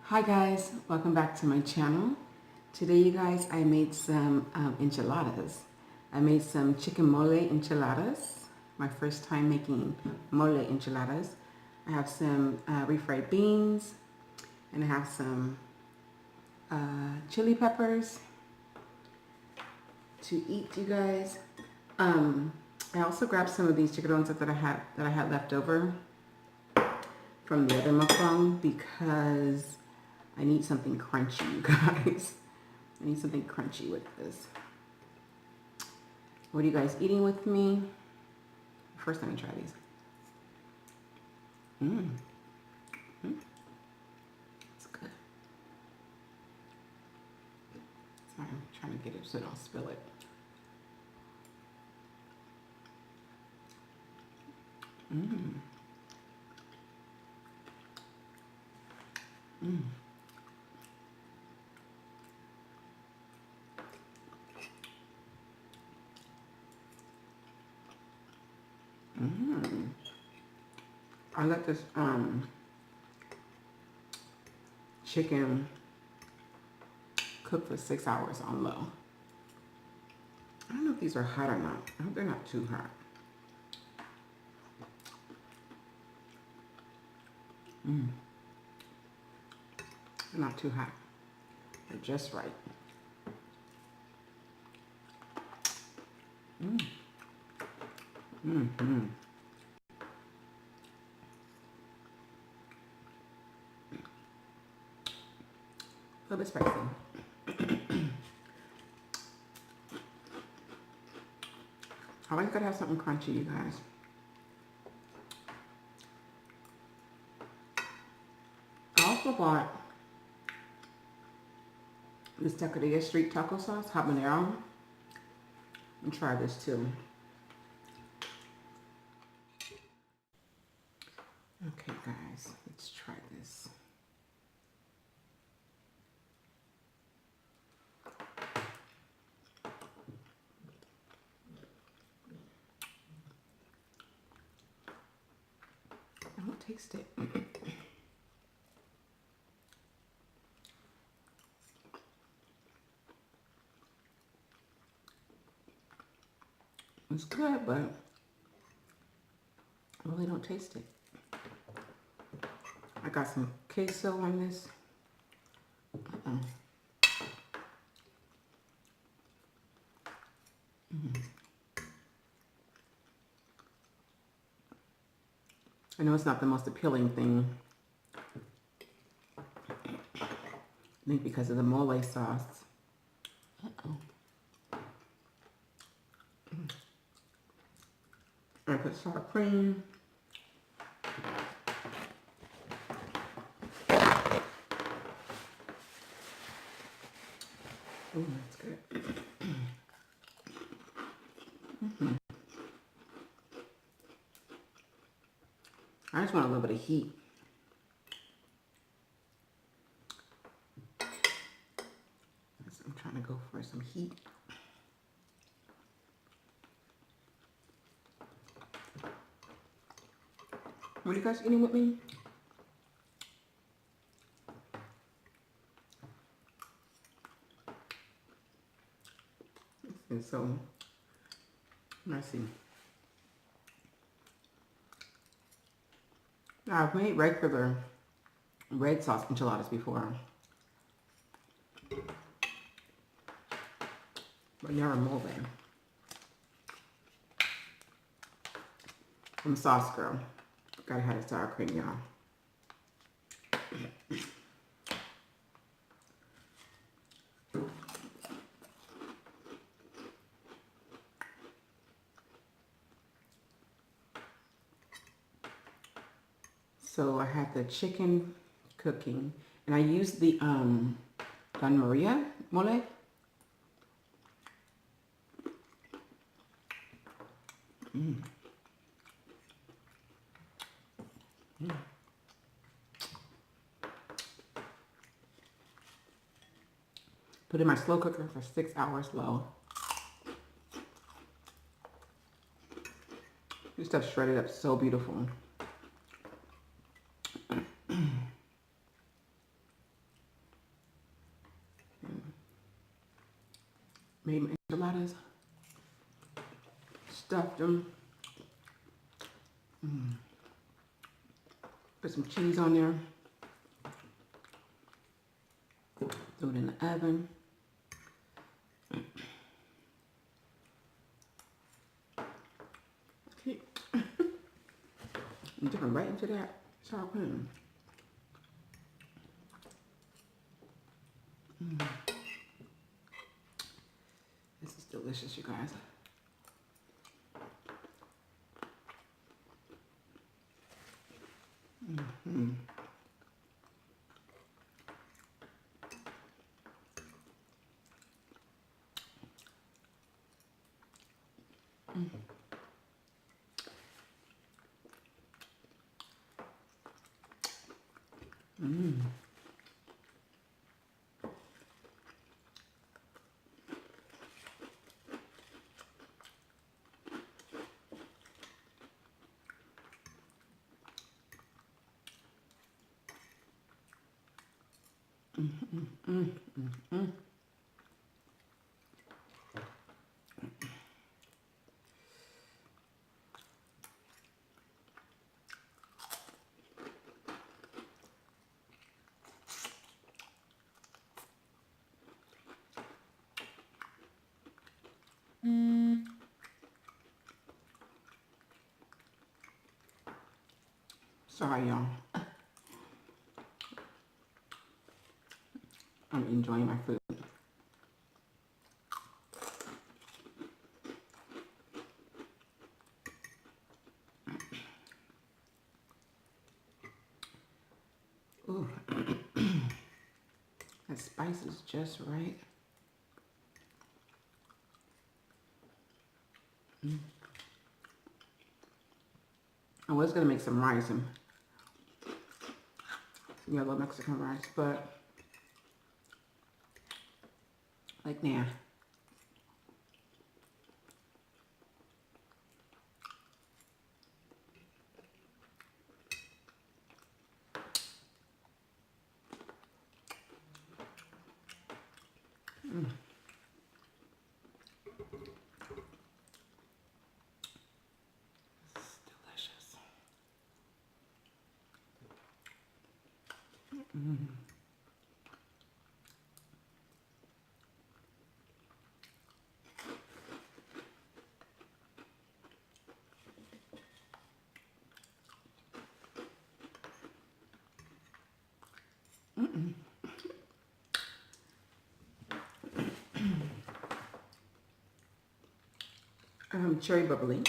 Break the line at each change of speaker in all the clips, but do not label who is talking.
Hi guys, welcome back to my channel. Today you guys, I made some enchiladas. I made some chicken mole enchiladas. My first time making mole enchiladas. I have some refried beans and I have some chili peppers to eat, you guys. I also grabbed some of these chicharrones that I had left over from the other mukbang because I need something crunchy, you guys. I need something crunchy with this. What are you guys eating with me? First, let me try these. It's good. Sorry, I'm trying to get it so I don't spill it. I let this chicken cook for 6 hours on low. I don't know if these are hot or not. I hope they're not too hot. They're not too hot. They're just right. A little bit spicy. I always gotta have something crunchy, you guys. I also bought this Taqueria Street taco sauce, habanero. And try this too. Okay, guys, let's try this. I don't taste it. It's good, but I really don't taste it. I got some queso on this. I know it's not the most appealing thing. I think because of the mole sauce. I put sour cream. Oh, that's good. I just want a little bit of heat. I'm trying to go for some heat. What are you guys eating with me? This is so messy. Now, I've made regular red sauce enchiladas before, but never mole. I'm a sauce girl. Gotta have the sour cream, y'all. So I have the chicken cooking, and I used the Don Maria mole. Put in my slow cooker for 6 hours low. This stuff shredded up so beautiful. Made my enchiladas, stuffed them, put some cheese on there, threw it in the oven. I'm dipping right into that sour cream. This is delicious, you guys. Sorry, y'all. I'm enjoying my food. Ooh. That spice is just right. I was gonna make some rice and yellow Mexican rice, but like nah. It's delicious. Cherry bubbly.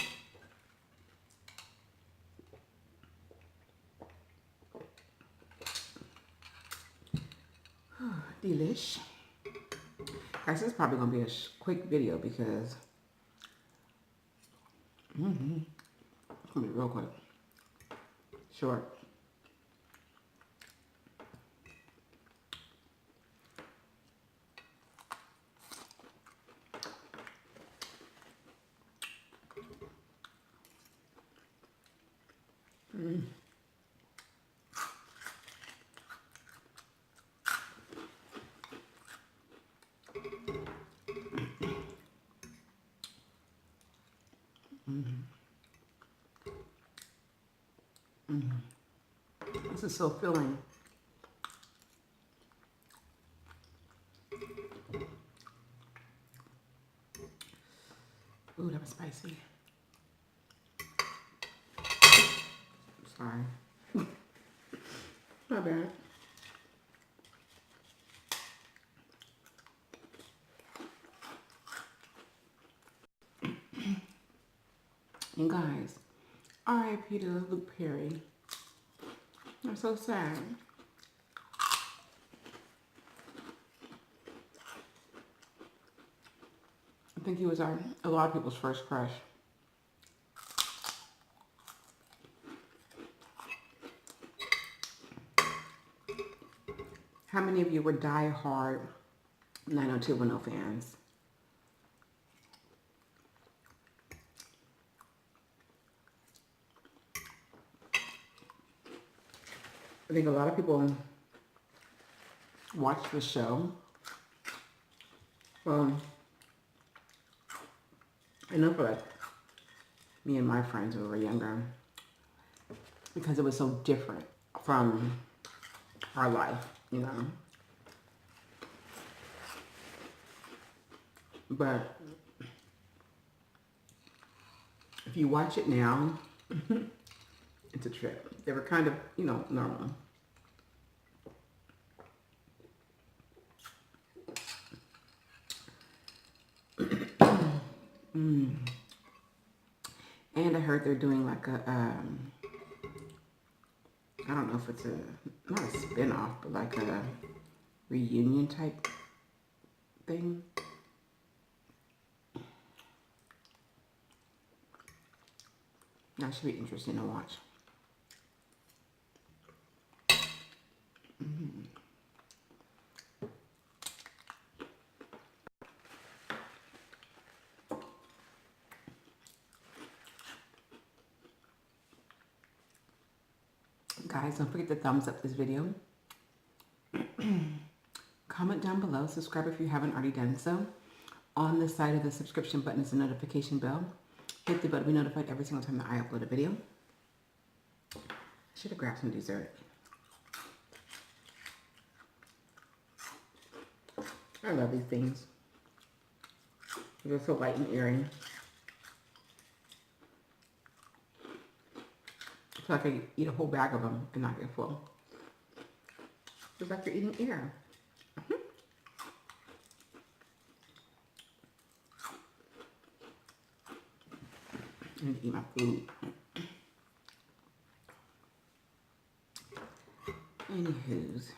Delish. Guys, this is probably gonna be a quick video because it's gonna be real quick. Short. This is so filling. Ooh, that was spicy. Sorry. My bad. And guys, R.I.P. to Luke Perry. I'm so sad. I think he was a lot of people's first crush. How many of you were die-hard 90210 fans? I think a lot of people watch the show. Well, I know for like me and my friends when we were younger, because it was so different from our life, you know. But if you watch it now, it's a trip. They were kind of, you know, normal. And I heard they're doing like a, I don't know if it's not a spin-off, but like a reunion type thing. That should be interesting to watch. Guys, don't forget to thumbs up this video. Comment down below. Subscribe if you haven't already done so. On the side of the subscription button is a notification bell. Hit the bell to be notified every single time that I upload a video. I should have grabbed some dessert. I love these things. They're so light and airy. I feel like I could eat a whole bag of them and not get full. It's like you're eating air. I need to eat my food. Anywho's,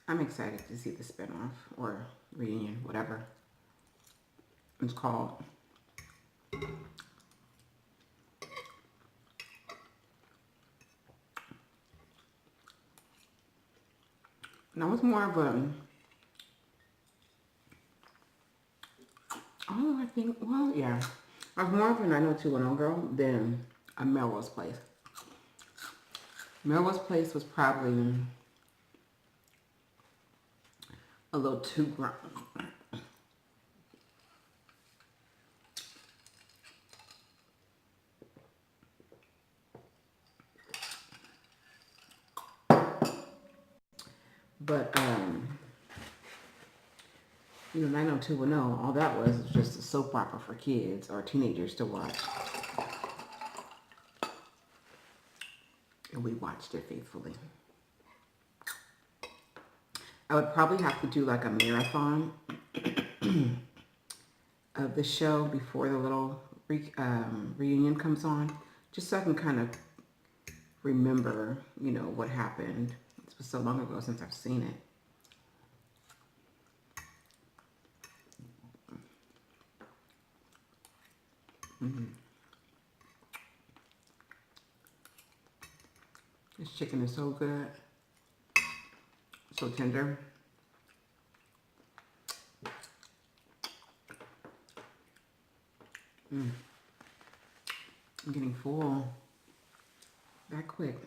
I'm excited to see the spinoff or reunion, whatever it's called. And I was more of a, I think, well, yeah. I was more of a 90210 girl than a Melrose Place. Melrose Place was probably a little too grown. But, you know, 90210, all that was just a soap opera for kids or teenagers to watch. And we watched it faithfully. I would probably have to do like a marathon of the show before the little reunion comes on, just so I can kind of remember, you know, what happened. It was so long ago since I've seen it. This chicken is so good, so tender. I'm getting full that quick.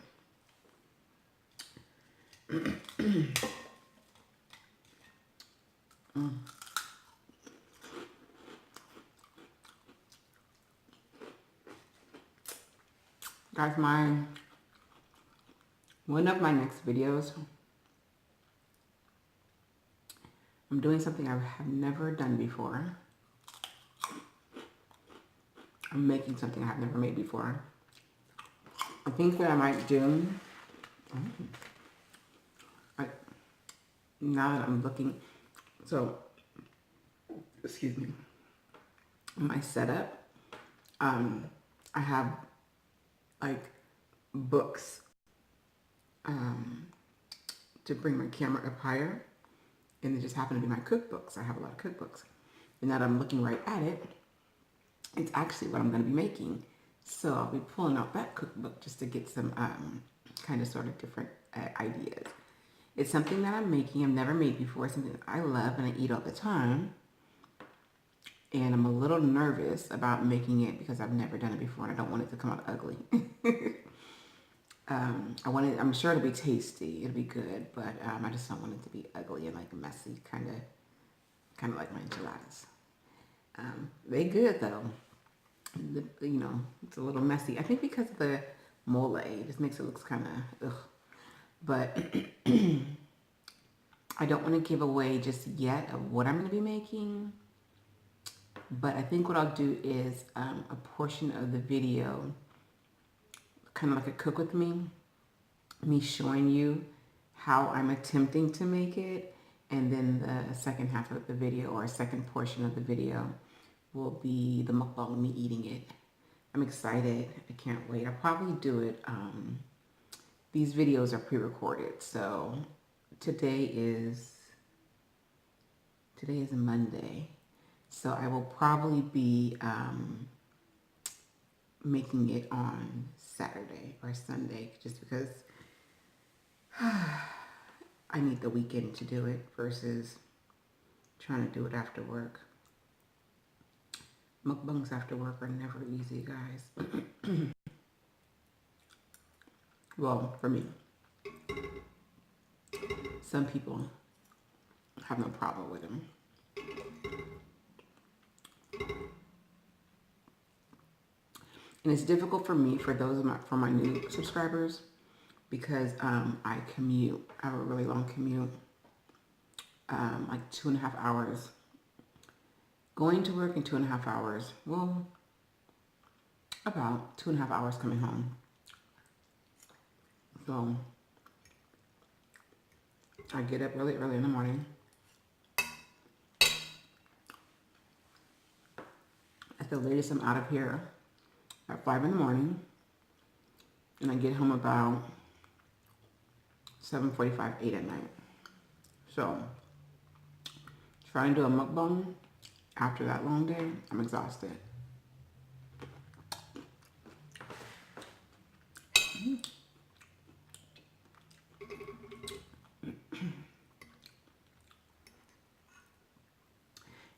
Guys, one of my next videos, I'm doing something I have never done before. I'm making something I have never made before. I think what I might do, now that I'm looking, so, excuse me, my setup, I have like books to bring my camera up higher, and they just happen to be my cookbooks. I have a lot of cookbooks, and now that I'm looking right at it, it's actually what I'm going to be making. So I'll be pulling out that cookbook just to get some kind of sort of different ideas. It's something that I'm making. I've never made before. Something that I love and I eat all the time. And I'm a little nervous about making it because I've never done it before and I don't want it to come out ugly. I'm sure it'll be tasty. It'll be good, but I just don't want it to be ugly and like messy, kind of like my enchiladas. They good though. You know, it's a little messy. I think because of the mole, it just makes it look kind of ugh. But I don't want to give away just yet of what I'm going to be making. But I think what I'll do is a portion of the video, kind of like a cook with me showing you how I'm attempting to make it. And then the second half of the video, or a second portion of the video, will be the mukbang, me eating it. I'm excited. I can't wait. I'll probably do it. These videos are pre-recorded. So today is a Monday. So I will probably be making it on Saturday or Sunday, just because I need the weekend to do it versus trying to do it after work. Mukbangs after work are never easy, guys. Well, for me. Some people have no problem with them. And it's difficult for me, for my new subscribers, because I commute. I have a really long commute, like 2.5 hours going to work and 2.5 hours. Well, about 2.5 hours coming home. So I get up really early in the morning. At the latest, I'm out of here at 5 in the morning, and I get home about 7:45, 8 at night. So trying to do a mukbang after that long day, I'm exhausted.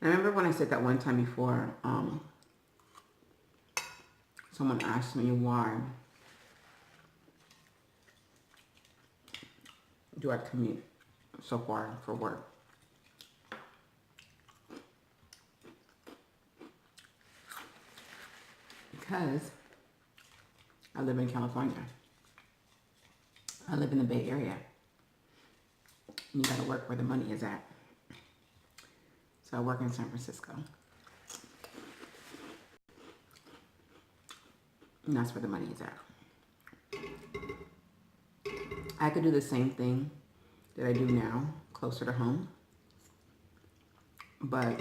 I remember when I said that one time before, someone asked me why do I commute so far for work. Because I live in California. I live in the Bay Area. And you gotta work where the money is at. So I work in San Francisco. And that's where the money is at. I could do the same thing that I do now, closer to home. But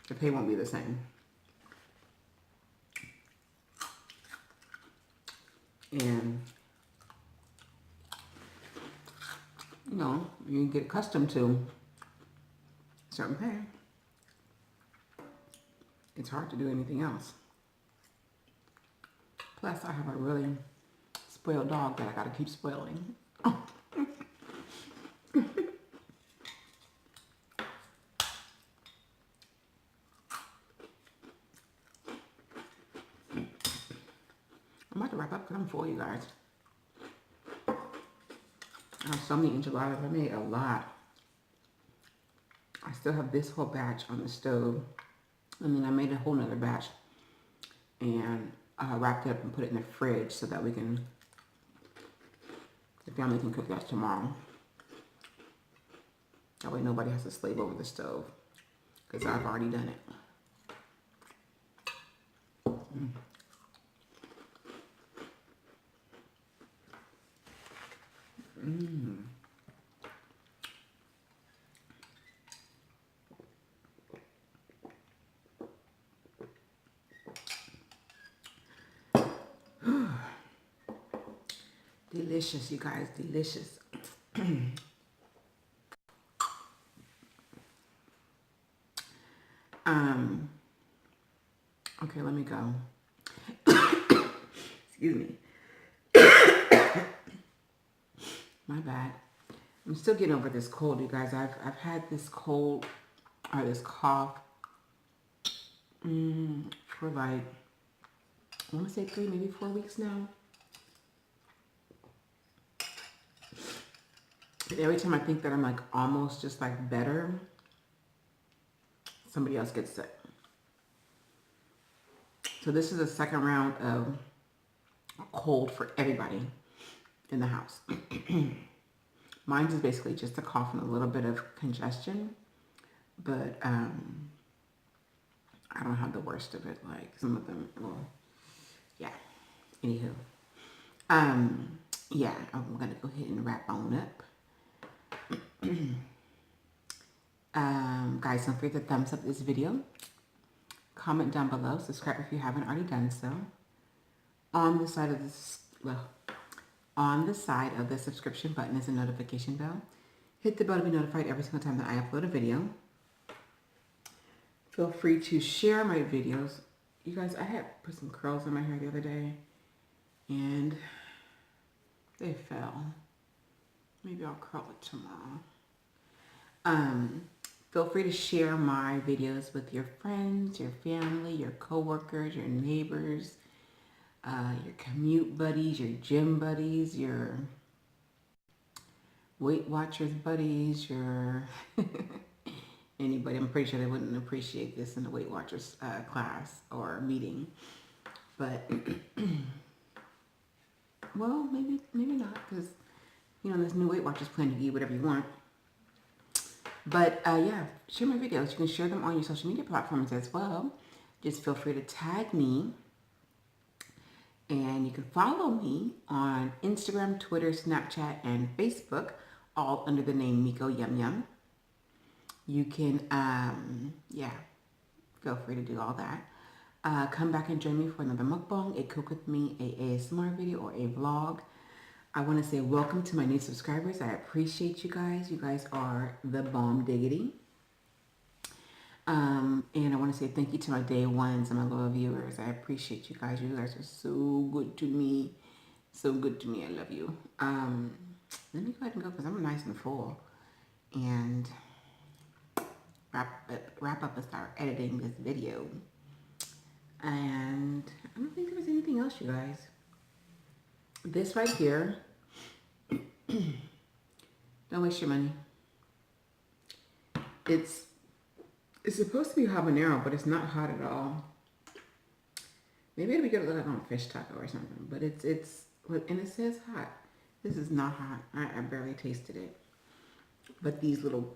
the pay won't be the same. And, you know, you get accustomed to certain pay. It's hard to do anything else. Plus, I have a really spoiled dog that I gotta keep spoiling. I'm about to wrap up because I'm full, you guys. I have so many enchiladas. I made a lot. I still have this whole batch on the stove. And then I made a whole nother batch. And I wrapped it up and put it in the fridge so that the family can cook that tomorrow. That way nobody has to slave over the stove. Because I've already done it. Delicious, you guys, delicious. Okay, let me go. Excuse me. My bad. I'm still getting over this cold, you guys. I've had this cold or this cough for like, I want to say 3, maybe 4 weeks now. And every time I think that I'm like almost just like better, somebody else gets sick. So this is the second round of cold for everybody in the house. Mine is basically just a cough and a little bit of congestion, but I don't have the worst of it. Like some of them, well, yeah. Anywho, yeah, I'm gonna go ahead and wrap on up. Guys, don't forget to thumbs up this video, comment down below, subscribe if you haven't already done so. On the side of this, well, on the side of the subscription button is a notification bell. Hit the bell to be notified every single time that I upload a video. Feel free to share my videos. You guys, I had put some curls in my hair the other day and they fell. Maybe I'll curl it tomorrow. Feel free to share my videos with your friends, your family, your coworkers, your neighbors, your commute buddies, your gym buddies, your Weight Watchers buddies, your anybody. I'm pretty sure they wouldn't appreciate this in the Weight Watchers class or meeting, but well, maybe not, because you know, there's new Weight Watchers plan to eat whatever you want. But yeah, share my videos. You can share them on your social media platforms as well. Just feel free to tag me. And you can follow me on Instagram, Twitter, Snapchat, and Facebook, all under the name Miko YumYum. You can, yeah, feel free to do all that. Come back and join me for another mukbang, a cook with me, a ASMR video, or a vlog. I want to say welcome to my new subscribers. I appreciate you guys. You guys are the bomb diggity. And I want to say thank you to my day ones and my loyal viewers. I appreciate you guys. You guys are so good to me. So good to me. I love you. Let me go ahead and go because I'm nice and full. And wrap up and start editing this video. And I don't think there was anything else, you guys. This right here. Don't waste your money. It's supposed to be habanero, but it's not hot at all. Maybe it'll be good to look like on a fish taco or something, but and it says hot. This is not hot. I barely tasted it. But these little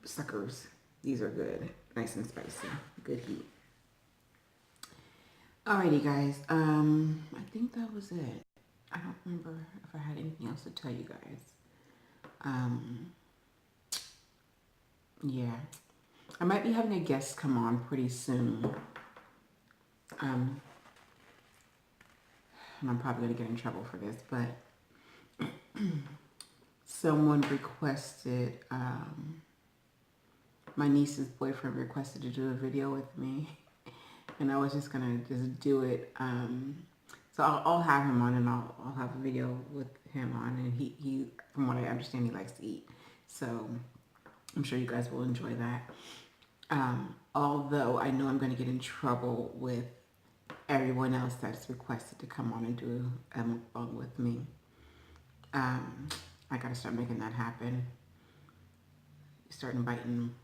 suckers, these are good. Nice and spicy. Good heat. Alrighty guys, I think that was it. I don't remember if I had anything else to tell you guys. Yeah. I might be having a guest come on pretty soon. And I'm probably going to get in trouble for this, but someone requested, my niece's boyfriend requested to do a video with me. And I was just going to just do it. So I'll have him on, and I'll have a video with him on. And he, from what I understand, he likes to eat. So I'm sure you guys will enjoy that. Although I know I'm going to get in trouble with everyone else that's requested to come on and do a mukbang with me. I got to start making that happen. Start inviting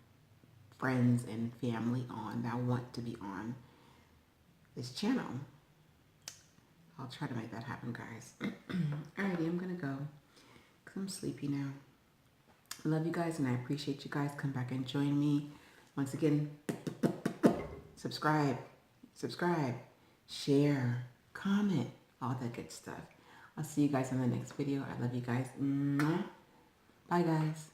friends and family on that want to be on this channel. I'll try to make that happen, guys. Alrighty, I'm going to go because I'm sleepy now. I love you guys, and I appreciate you guys. Come back and join me. Once again, subscribe, share, comment, all that good stuff. I'll see you guys in the next video. I love you guys. Bye, guys.